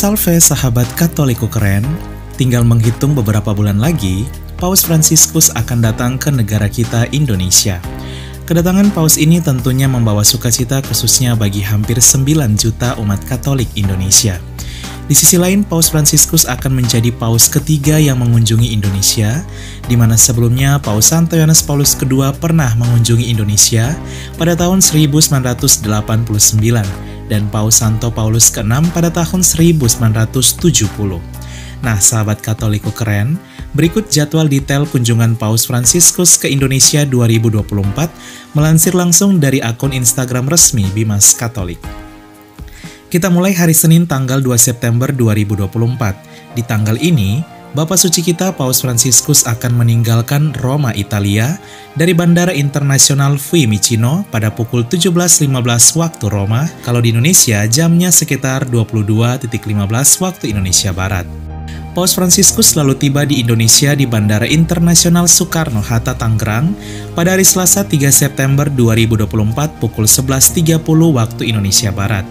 Salve sahabat Katoliku keren, tinggal menghitung beberapa bulan lagi, Paus Fransiskus akan datang ke negara kita Indonesia. Kedatangan Paus ini tentunya membawa sukacita khususnya bagi hampir 9 juta umat Katolik Indonesia. Di sisi lain, Paus Fransiskus akan menjadi Paus ketiga yang mengunjungi Indonesia, di mana sebelumnya Paus Santo Yohanes Paulus II pernah mengunjungi Indonesia pada tahun 1989, dan Paus Santo Paulus ke-6 pada tahun 1970. Nah, sahabat Katoliku keren, berikut jadwal detail kunjungan Paus Fransiskus ke Indonesia 2024, melansir langsung dari akun Instagram resmi Bimas Katolik. Kita mulai hari Senin tanggal 2 September 2024. Di tanggal ini, Bapak Suci kita Paus Fransiskus akan meninggalkan Roma, Italia dari Bandara Internasional Fiumicino pada pukul 17.15 waktu Roma, kalau di Indonesia jamnya sekitar 22.15 waktu Indonesia Barat. Paus Fransiskus lalu tiba di Indonesia di Bandara Internasional Soekarno-Hatta, Tangerang pada hari Selasa 3 September 2024 pukul 11.30 waktu Indonesia Barat.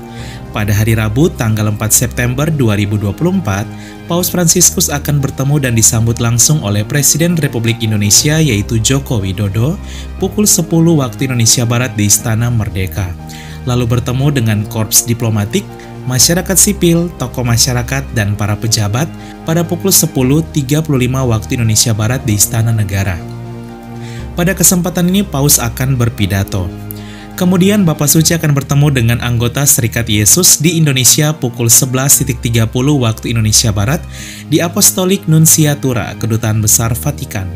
Pada hari Rabu tanggal 4 September 2024, Paus Fransiskus akan bertemu dan disambut langsung oleh Presiden Republik Indonesia yaitu Joko Widodo pukul 10 waktu Indonesia Barat di Istana Merdeka. Lalu bertemu dengan korps diplomatik, masyarakat sipil, tokoh masyarakat, dan para pejabat pada pukul 10.35 waktu Indonesia Barat di Istana Negara. Pada kesempatan ini Paus akan berpidato. Kemudian Bapak Suci akan bertemu dengan anggota Serikat Yesus di Indonesia pukul 11.30 waktu Indonesia Barat di Apostolic Nunciatura, Kedutaan Besar Vatikan.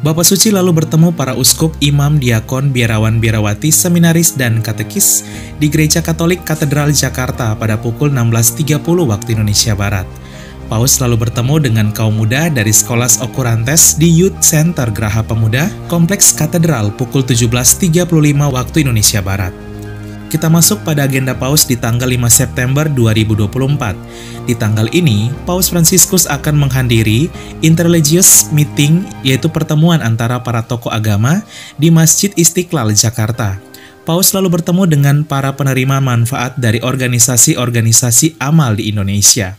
Bapak Suci lalu bertemu para uskup, imam, diakon, biarawan, biarawati, seminaris, dan katekis di Gereja Katolik Katedral Jakarta pada pukul 16.30 waktu Indonesia Barat. Paus lalu bertemu dengan kaum muda dari Scholas Occurrentes di Youth Center Geraha Pemuda, Kompleks Katedral pukul 17.35 waktu Indonesia Barat. Kita masuk pada agenda Paus di tanggal 5 September 2024. Di tanggal ini, Paus Fransiskus akan menghadiri Interreligious Meeting, yaitu pertemuan antara para tokoh agama di Masjid Istiqlal, Jakarta. Paus lalu bertemu dengan para penerima manfaat dari organisasi-organisasi amal di Indonesia.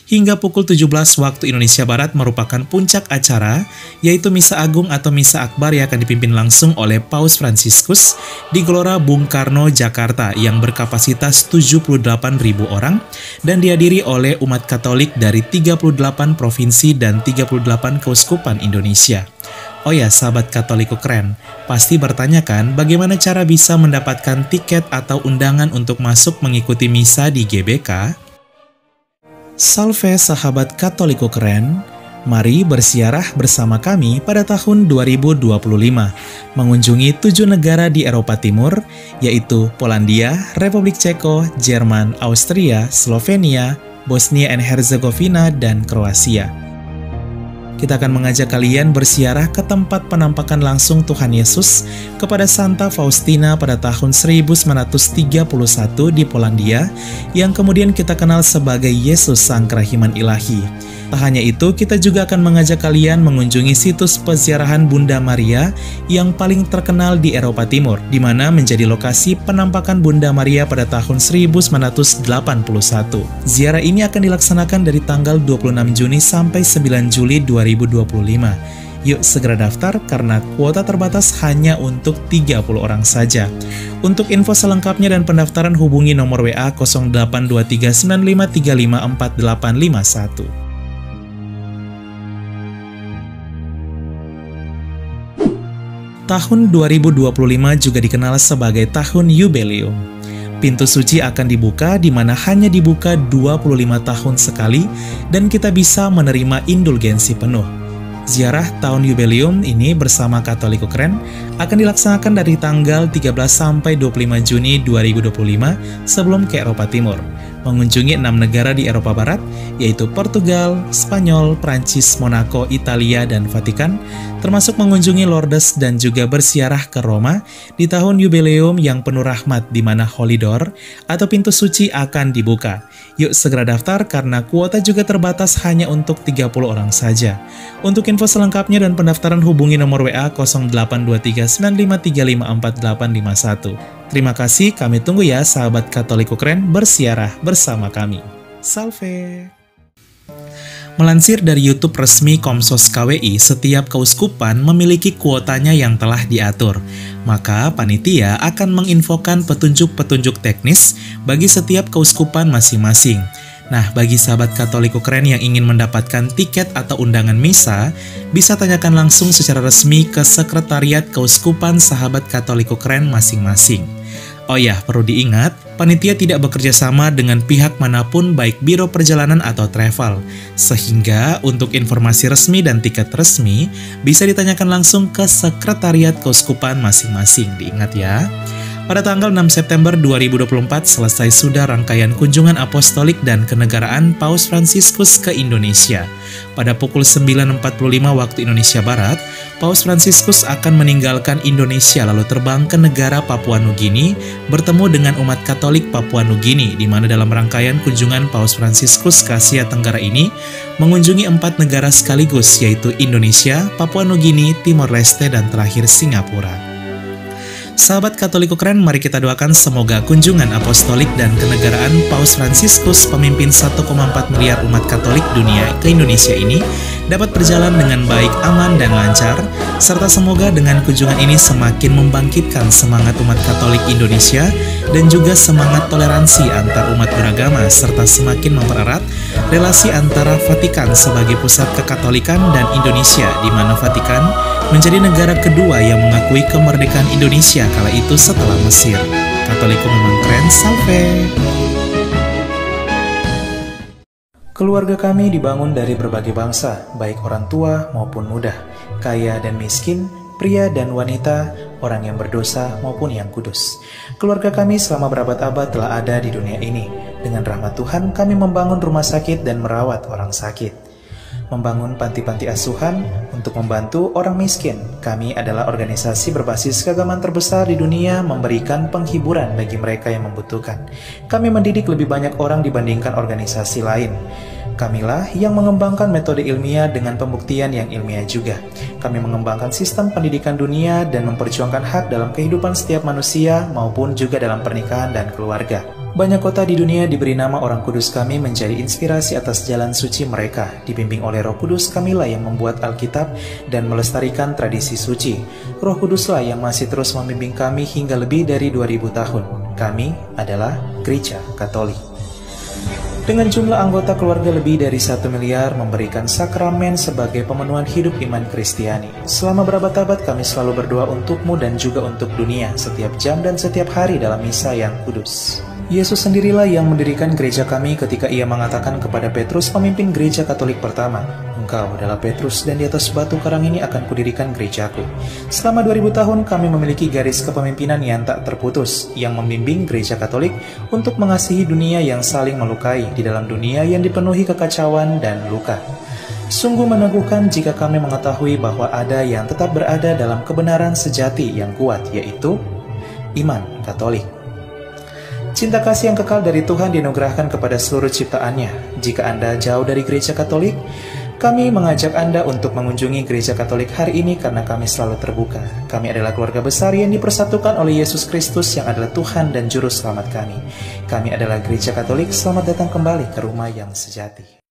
Hingga pukul 17 waktu Indonesia Barat merupakan puncak acara, yaitu Misa Agung atau Misa Akbar yang akan dipimpin langsung oleh Paus Fransiskus di Gelora Bung Karno, Jakarta yang berkapasitas 78.000 orang dan dihadiri oleh umat Katolik dari 38 provinsi dan 38 keuskupan Indonesia. Oh ya, sahabat Katoliku keren, pasti bertanya kan bagaimana cara bisa mendapatkan tiket atau undangan untuk masuk mengikuti misa di GBK? Salve sahabat Katoliku keren, mari bersiarah bersama kami pada tahun 2025, mengunjungi 7 negara di Eropa Timur, yaitu Polandia, Republik Ceko, Jerman, Austria, Slovenia, Bosnia and Herzegovina, dan Kroasia. Kita akan mengajak kalian bersiarah ke tempat penampakan langsung Tuhan Yesus kepada Santa Faustina pada tahun 1931 di Polandia, yang kemudian kita kenal sebagai Yesus Sang Kerahiman Ilahi. Tak hanya itu, kita juga akan mengajak kalian mengunjungi situs peziarahan Bunda Maria yang paling terkenal di Eropa Timur, di mana menjadi lokasi penampakan Bunda Maria pada tahun 1981. Ziarah ini akan dilaksanakan dari tanggal 26 Juni sampai 9 Juli 2025. Yuk segera daftar karena kuota terbatas hanya untuk 30 orang saja. Untuk info selengkapnya dan pendaftaran hubungi nomor WA 082395354851. Tahun 2025 juga dikenal sebagai tahun Yubileum. Pintu suci akan dibuka di mana hanya dibuka 25 tahun sekali dan kita bisa menerima indulgensi penuh. Ziarah tahun Yubileum ini bersama Katoliku Keren akan dilaksanakan dari tanggal 13 sampai 25 Juni 2025 sebelum ke Eropa Timur. mengunjungi 6 negara di Eropa Barat, yaitu Portugal, Spanyol, Prancis, Monaco, Italia, dan Vatikan, termasuk mengunjungi Lourdes dan juga bersiarah ke Roma di tahun jubileum yang penuh rahmat di mana Holy Door atau pintu suci akan dibuka. Yuk segera daftar karena kuota juga terbatas hanya untuk 30 orang saja. Untuk info selengkapnya dan pendaftaran hubungi nomor WA 082395354851. Terima kasih, kami tunggu ya sahabat Katoliku Keren bersiarah bersama kami. Salve! Melansir dari YouTube resmi Komsos KWI, setiap keuskupan memiliki kuotanya yang telah diatur. Maka panitia akan menginfokan petunjuk-petunjuk teknis bagi setiap keuskupan masing-masing. Nah, bagi sahabat Katoliku Keren yang ingin mendapatkan tiket atau undangan misa, bisa tanyakan langsung secara resmi ke Sekretariat Keuskupan Sahabat Katoliku Keren masing-masing. Oh ya, perlu diingat, panitia tidak bekerja sama dengan pihak manapun baik biro perjalanan atau travel. Sehingga untuk informasi resmi dan tiket resmi, bisa ditanyakan langsung ke Sekretariat Keuskupan masing-masing. Diingat ya. Pada tanggal 6 September 2024 selesai sudah rangkaian kunjungan apostolik dan kenegaraan Paus Fransiskus ke Indonesia. Pada pukul 9.45 waktu Indonesia Barat, Paus Fransiskus akan meninggalkan Indonesia lalu terbang ke negara Papua Nugini bertemu dengan umat Katolik Papua Nugini, di mana dalam rangkaian kunjungan Paus Fransiskus ke Asia Tenggara ini mengunjungi 4 negara sekaligus, yaitu Indonesia, Papua Nugini, Timor Leste, dan terakhir Singapura. Sahabat Katoliku Keren, mari kita doakan semoga kunjungan apostolik dan kenegaraan Paus Fransiskus, pemimpin 1,4 miliar umat Katolik dunia ke Indonesia ini dapat berjalan dengan baik, aman, dan lancar, serta semoga dengan kunjungan ini semakin membangkitkan semangat umat Katolik Indonesia dan juga semangat toleransi antar umat beragama, serta semakin mempererat relasi antara Vatikan sebagai pusat kekatolikan dan Indonesia, di mana Vatikan menjadi negara kedua yang mengakui kemerdekaan Indonesia kala itu setelah Mesir. Katoliku memang keren, salve! Keluarga kami dibangun dari berbagai bangsa, baik orang tua maupun muda, kaya dan miskin, pria dan wanita, orang yang berdosa maupun yang kudus. Keluarga kami selama berabad-abad telah ada di dunia ini. Dengan rahmat Tuhan, kami membangun rumah sakit dan merawat orang sakit. Membangun panti-panti asuhan untuk membantu orang miskin. Kami adalah organisasi berbasis keagamaan terbesar di dunia, memberikan penghiburan bagi mereka yang membutuhkan. Kami mendidik lebih banyak orang dibandingkan organisasi lain. Kamilah yang mengembangkan metode ilmiah dengan pembuktian yang ilmiah juga. Kami mengembangkan sistem pendidikan dunia dan memperjuangkan hak dalam kehidupan setiap manusia maupun juga dalam pernikahan dan keluarga. Banyak kota di dunia diberi nama orang kudus kami menjadi inspirasi atas jalan suci mereka. Dibimbing oleh Roh Kudus, kamilah yang membuat Alkitab dan melestarikan tradisi suci. Roh Kuduslah yang masih terus membimbing kami hingga lebih dari 2000 tahun. Kami adalah Gereja Katolik. Dengan jumlah anggota keluarga lebih dari 1 miliar, memberikan sakramen sebagai pemenuhan hidup iman Kristiani. Selama berabad-abad kami selalu berdoa untukmu dan juga untuk dunia, setiap jam dan setiap hari dalam misa yang kudus. Yesus sendirilah yang mendirikan gereja kami ketika ia mengatakan kepada Petrus, pemimpin gereja Katolik pertama, "Engkau adalah Petrus dan di atas batu karang ini akan kudirikan gerejaku." Selama 2000 tahun kami memiliki garis kepemimpinan yang tak terputus, yang membimbing gereja Katolik untuk mengasihi dunia yang saling melukai di dalam dunia yang dipenuhi kekacauan dan luka. Sungguh meneguhkan jika kami mengetahui bahwa ada yang tetap berada dalam kebenaran sejati yang kuat, yaitu iman Katolik. Cinta kasih yang kekal dari Tuhan dianugerahkan kepada seluruh ciptaannya. Jika Anda jauh dari gereja Katolik, kami mengajak Anda untuk mengunjungi gereja Katolik hari ini karena kami selalu terbuka. Kami adalah keluarga besar yang dipersatukan oleh Yesus Kristus yang adalah Tuhan dan Juru Selamat kami. Kami adalah gereja Katolik, selamat datang kembali ke rumah yang sejati.